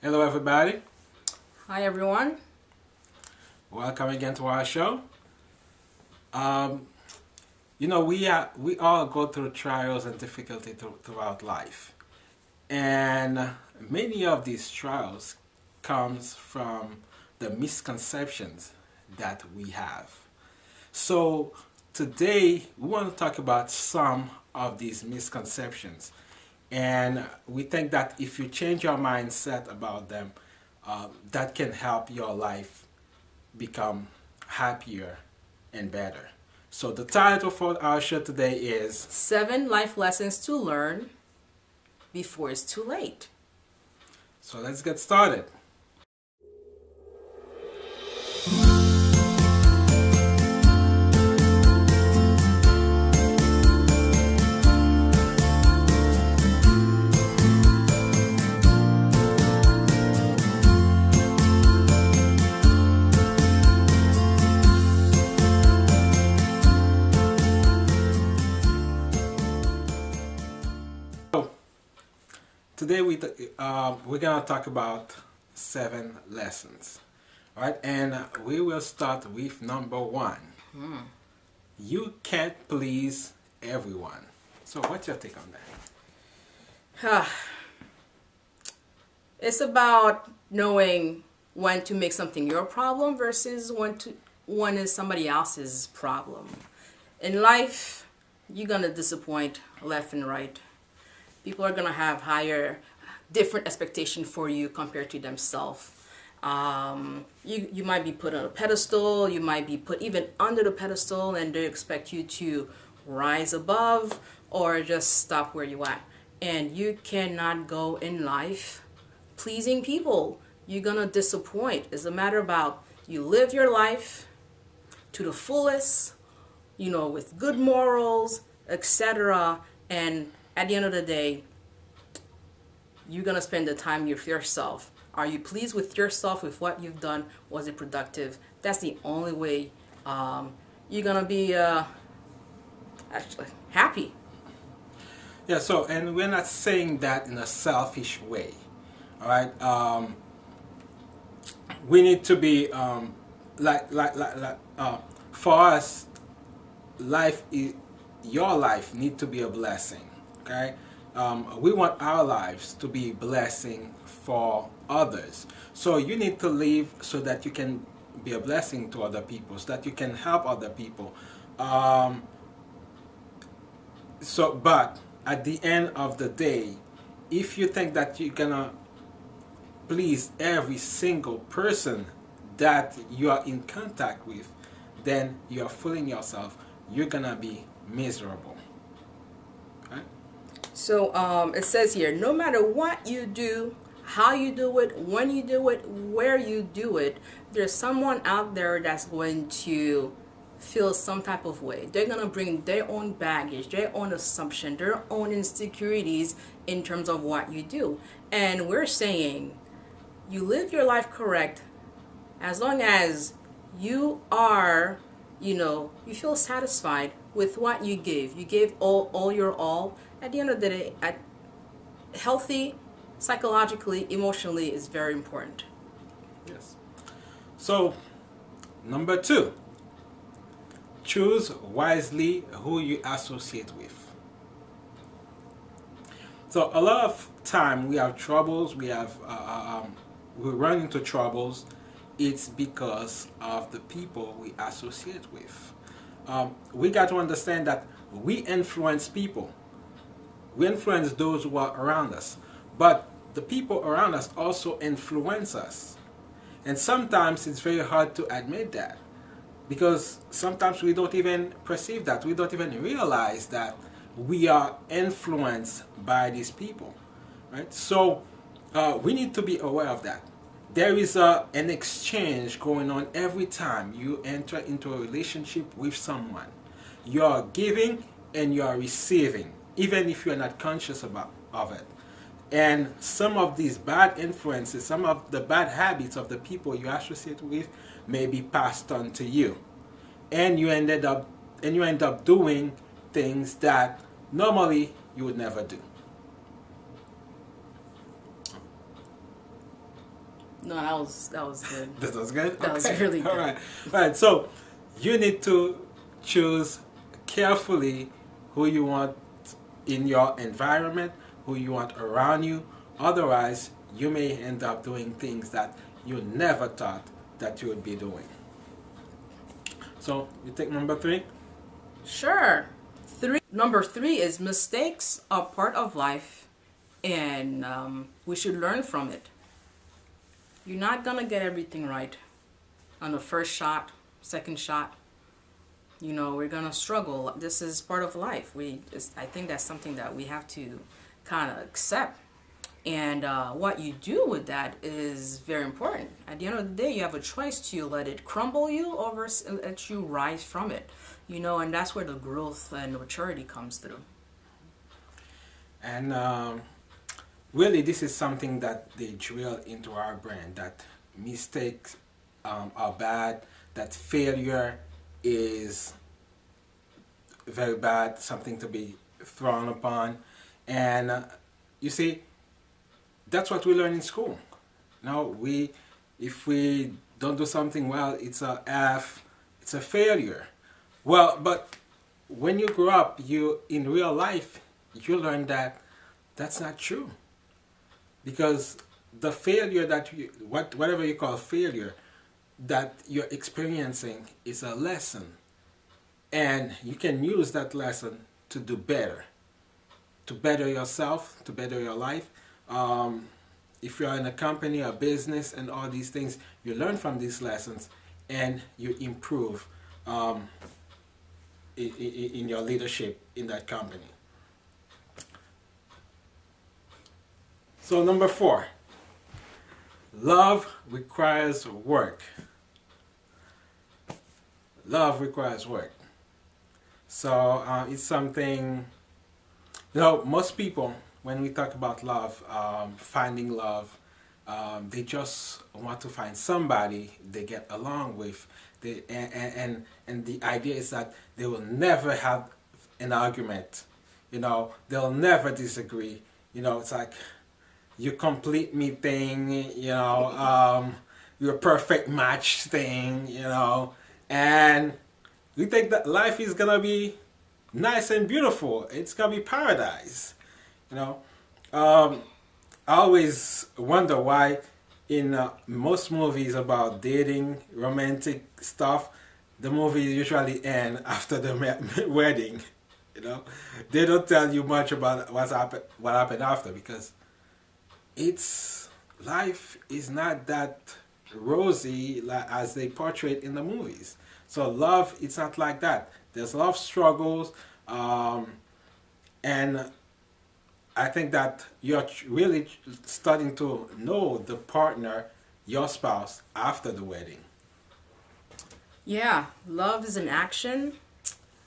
Hello everybody. Hi everyone. Welcome again to our show. We all go through trials and difficulty throughout life. And many of these trials comes from the misconceptions that we have. So today we want to talk about some of these misconceptions. And we think that if you change your mindset about them, that can help your life become happier and better. So the title for our show today is 7 life lessons to learn before it's too late. So let's get started. Today we're gonna talk about 7 lessons, all right? And we will start with number 1. You can't please everyone. So what's your take on that? It's about knowing when to make something your problem versus when is somebody else's problem. In life, you're gonna disappoint left and right. People are going to have different expectation for you compared to themselves. You might be put on a pedestal, you might be put even under the pedestal, and they expect you to rise above or just stop where you at. And you cannot go in life pleasing people. You're going to disappoint. It's a matter about you live your life to the fullest, with good morals, etc. And at the end of the day, you're going to spend the time with yourself. Are you pleased with yourself, with what you've done? Was it productive? That's the only way you're going to be actually happy. Yeah, so, and we're not saying that in a selfish way, all right? We need to be, for us, your life need to be a blessing. Okay, we want our lives to be blessing for others. So you need to live so that you can be a blessing to other people, so that you can help other people. But at the end of the day, if you think that you're gonna please every single person that you are in contact with, then you're fooling yourself. You're gonna be miserable. So it says here, no matter what you do, how you do it, when you do it, where you do it, there's someone out there that's going to feel some type of way. They're going to bring their own baggage, their own assumption, their own insecurities in terms of what you do. And we're saying you live your life correct as long as you are, you feel satisfied with what you gave. You gave all your all. At the end of the day, healthy, psychologically, emotionally is very important. Yes. So, number 2, choose wisely who you associate with. So, a lot of time we have troubles. We run into troubles. It's because of the people we associate with. We got to understand that we influence people. We influence those who are around us. But the people around us also influence us. And sometimes it's very hard to admit that. Because sometimes we don't even perceive that. We don't even realize that we are influenced by these people. Right? So we need to be aware of that. There is an exchange going on every time you enter into a relationship with someone. You are giving and you are receiving, even if you are not conscious of it. And some of these bad influences, some of the bad habits of the people you associate with may be passed on to you. And you end up doing things that normally you would never do. No, that was good. That was good? That was really good. All right. All right. So you need to choose carefully who you want in your environment, who you want around you. Otherwise, you may end up doing things that you never thought that you would be doing. So you take number 3? Sure. Number 3 is mistakes are part of life, and we should learn from it. You're not gonna get everything right on the first shot, second shot. You know, we're gonna struggle. This is part of life. I think that's something that we have to kind of accept. And what you do with that is very important. At the end of the day, you have a choice to let it crumble you or let you rise from it. You know, and that's where the growth and maturity comes through. And really, this is something that they drill into our brain, that mistakes are bad, that failure is very bad, something to be thrown upon. And you see, that's what we learn in school. Now, if we don't do something well, it's a F, it's a failure. Well, but when you grow up, in real life, you learn that that's not true. Because the failure whatever you call failure, that you're experiencing is a lesson. And you can use that lesson to do better. To better yourself, to better your life. If you're in a company, a business, and all these things, you learn from these lessons and you improve in your leadership in that company. So number 4, love requires work. Love requires work. So it's something, most people, when we talk about love, finding love, they just want to find somebody they get along with. And the idea is that they will never have an argument. They'll never disagree. It's like, you complete me thing, your perfect match thing, and we think that life is gonna be nice and beautiful. It's gonna be paradise, I always wonder why in most movies about dating, romantic stuff, the movies usually end after the wedding. They don't tell you much about what happened after, because life is not that rosy as they portray it in the movies. So love, it's not like that. There's love struggles, and I think that you're really starting to know the partner, your spouse, after the wedding. Yeah, love is an action.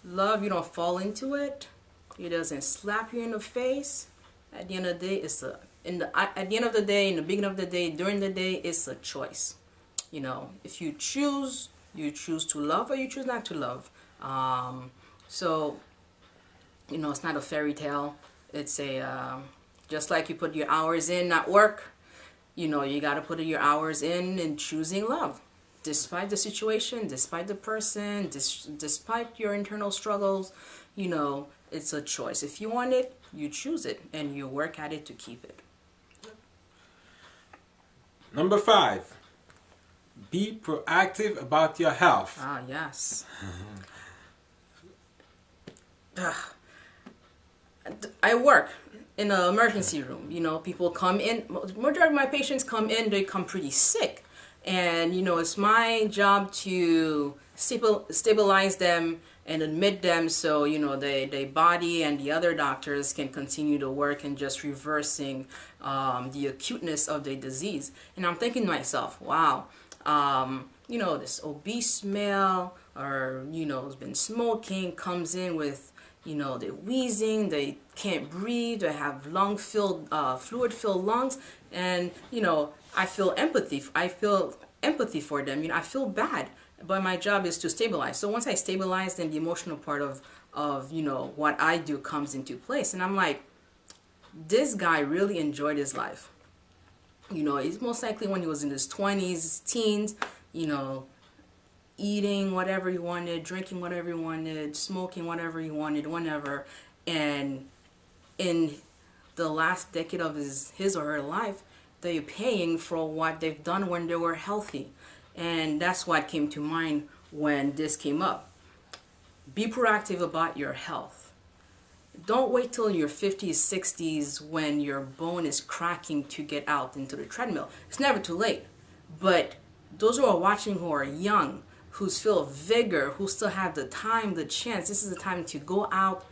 Love, you don't fall into it. It doesn't slap you in the face. At the end of the day, at the end of the day, in the beginning of the day, during the day, it's a choice. If you choose to love or you choose not to love. So, it's not a fairy tale. It's just like you put your hours in at work, you got to put your hours in choosing love. Despite the situation, despite the person, despite your internal struggles, it's a choice. If you want it, you choose it and you work at it to keep it. Number 5, be proactive about your health. Ah, yes. I work in an emergency room. People come in. Majority of my patients come in, they come pretty sick. And, it's my job to stabilize them and admit them so, their body and the other doctors can continue to work and just reversing the acuteness of their disease. And I'm thinking to myself, wow, this obese male or, has been smoking, comes in with, they're wheezing, they can't breathe, they have fluid-filled lungs, and, I feel empathy. I feel empathy for them. I feel bad, but my job is to stabilize. So once I stabilize, then the emotional part of what I do comes into place. And I'm like, this guy really enjoyed his life. You know, it's most likely when he was in his 20s, teens, you know, eating whatever he wanted, drinking whatever he wanted, smoking whatever he wanted, whenever. And in the last decade of his or her life, they're paying for what they've done when they were healthy. And that's what came to mind when this came up. Be proactive about your health. Don't wait till your 50s, 60s when your bone is cracking to get out into the treadmill. It's never too late. But those who are watching who are young, who feel vigor, who still have the time, the chance, this is the time to go out,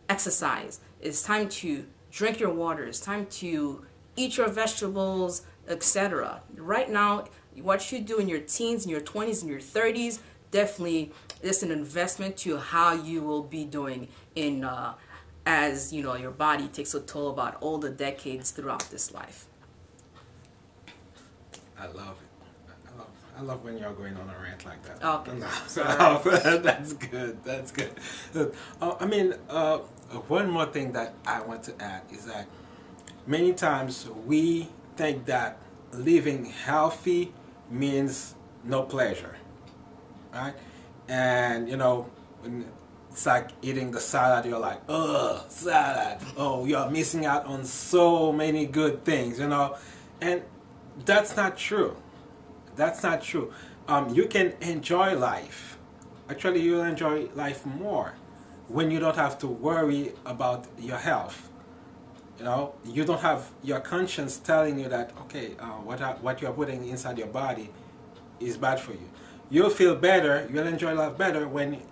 exercise. It's time to drink your water. It's time to eat your vegetables, etc. Right now, what you do in your teens, in your 20s, in your 30s, definitely is an investment to how you will be doing in as you know your body takes a toll about all the decades throughout this life. I love it. I love when you're going on a rant like that. Okay. That's good. That's good. I mean, one more thing that I want to add is that many times we think that living healthy means no pleasure, right? And you know, when it's like eating the salad. You're like, ugh, salad. Oh, you're missing out on so many good things, you know, and that's not true. That's not true. You can enjoy life. Actually, you'll enjoy life more when you don't have to worry about your health. You know, you don't have your conscience telling you that, okay, what you're putting inside your body is bad for you. You'll feel better, you'll enjoy life better when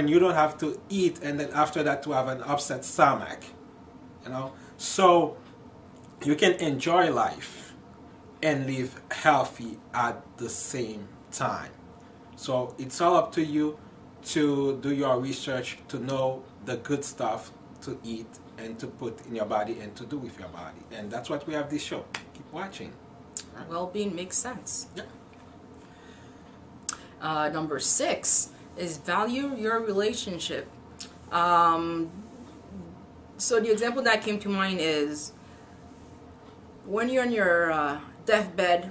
you don't have to eat and then after that to have an upset stomach. You know, so you can enjoy life and live healthy at the same time. So it's all up to you to do your research to know the good stuff to eat and to put in your body and to do with your body. And that's what we have this show. Keep watching. Right. Well-being makes sense. Yeah. Number 6 is value your relationship. So the example that came to mind is when you're in your deathbed,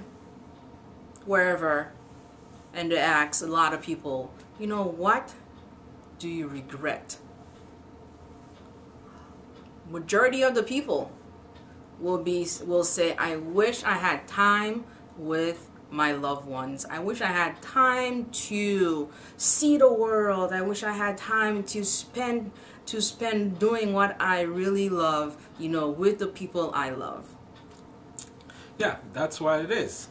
wherever, and they ask a lot of people, you know, what do you regret? Majority of the people will say, I wish I had time with my loved ones. I wish I had time to see the world. I wish I had time to spend doing what I really love, you know, with the people I love. Yeah, that's what it is.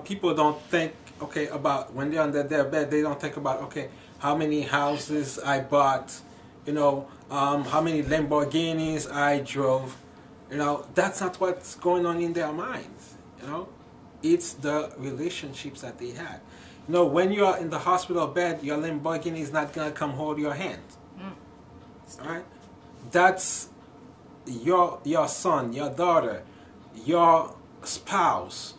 People don't think, okay, about when they're on their bed, they don't think about, okay, how many houses I bought, you know, how many Lamborghinis I drove. You know, that's not what's going on in their minds, you know. It's the relationships that they had. You know, when you are in the hospital bed, your Lamborghini is not going to come hold your hand. All right? That's your son, your daughter, your spouse.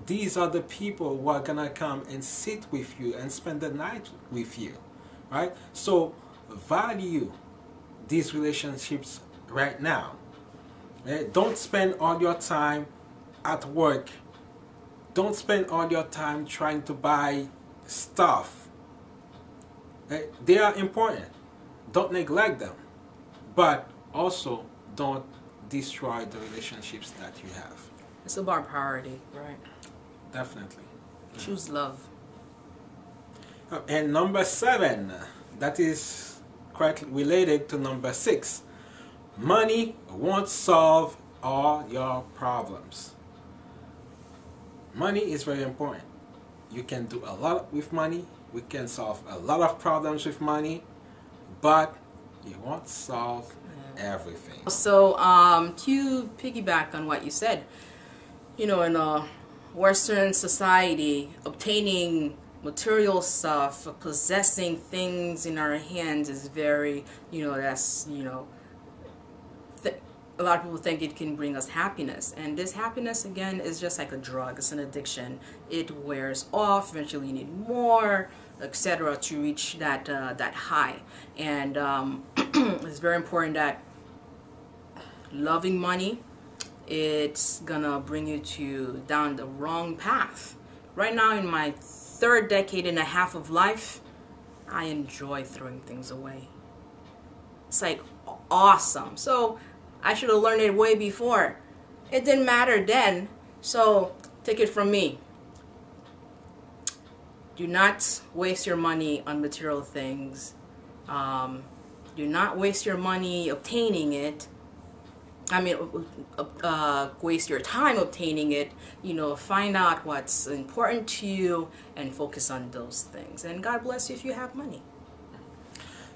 These are the people who are going to come and sit with you and spend the night with you. Right? So value these relationships right now. Right? Don't spend all your time at work. Don't spend all your time trying to buy stuff. Right? They are important. Don't neglect them. But also don't destroy the relationships that you have. It's about priority, right? Definitely. Choose love. And number 7, that is quite related to number 6. Money won't solve all your problems. Money is very important. You can do a lot with money. We can solve a lot of problems with money, but it won't solve everything. So, to piggyback on what you said, you know, in a Western society, obtaining material stuff, possessing things in our hands is very, you know, that's, you know, a lot of people think it can bring us happiness, and this happiness again is just like a drug. It's an addiction. It wears off. Eventually you need more, etc., to reach that that high. And it's very important that loving money it's gonna bring you down the wrong path. Right now, in my 3rd decade and a half of life, I enjoy throwing things away. It's like awesome. So I should have learned it way before. It didn't matter then. So take it from me. Do not waste your money on material things. Do not waste your money obtaining it. Waste your time obtaining it. Find out what's important to you and focus on those things. And God bless you if you have money.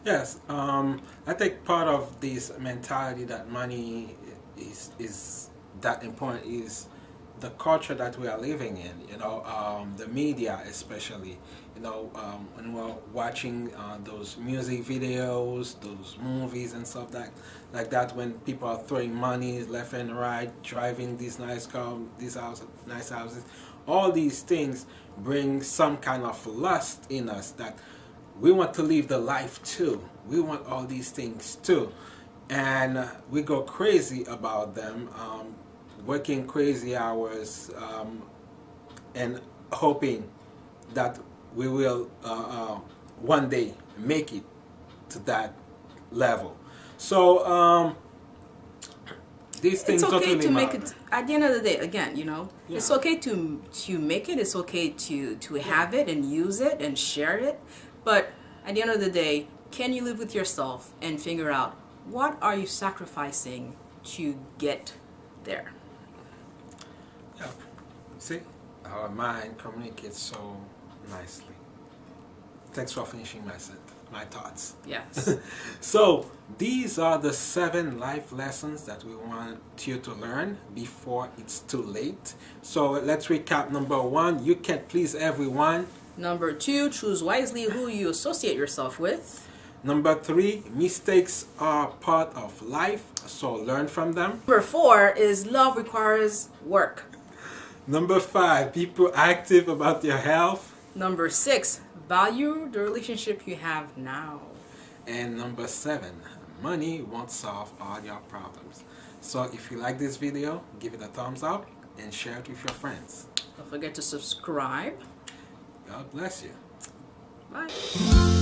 Yes, I think part of this mentality that money is that important is the culture that we are living in. The media especially. When we're watching those music videos, those movies and stuff like that, when people are throwing money left and right, driving these nice cars, nice houses, all these things bring some kind of lust in us that we want to live the life too. We want all these things too, and we go crazy about them, working crazy hours, and hoping that we will one day make it to that level. So these things it's okay don't really to make matter. it. At the end of the day, again, it's okay to make it. It's okay to have it and use it and share it. But at the end of the day, can you live with yourself and figure out what are you sacrificing to get there? Yeah. See, our mind communicates so nicely. Thanks for finishing my thoughts. Yes. So these are the 7 life lessons that we want you to learn before it's too late. So let's recap. Number 1, you can't please everyone. Number 2, choose wisely who you associate yourself with. Number 3, mistakes are part of life, so learn from them. Number 4 is love requires work. Number 5, be proactive about your health. Number 6, value the relationship you have now. And number 7, money won't solve all your problems. So if you like this video, give it a thumbs up and share it with your friends. Don't forget to subscribe. God bless you. Bye.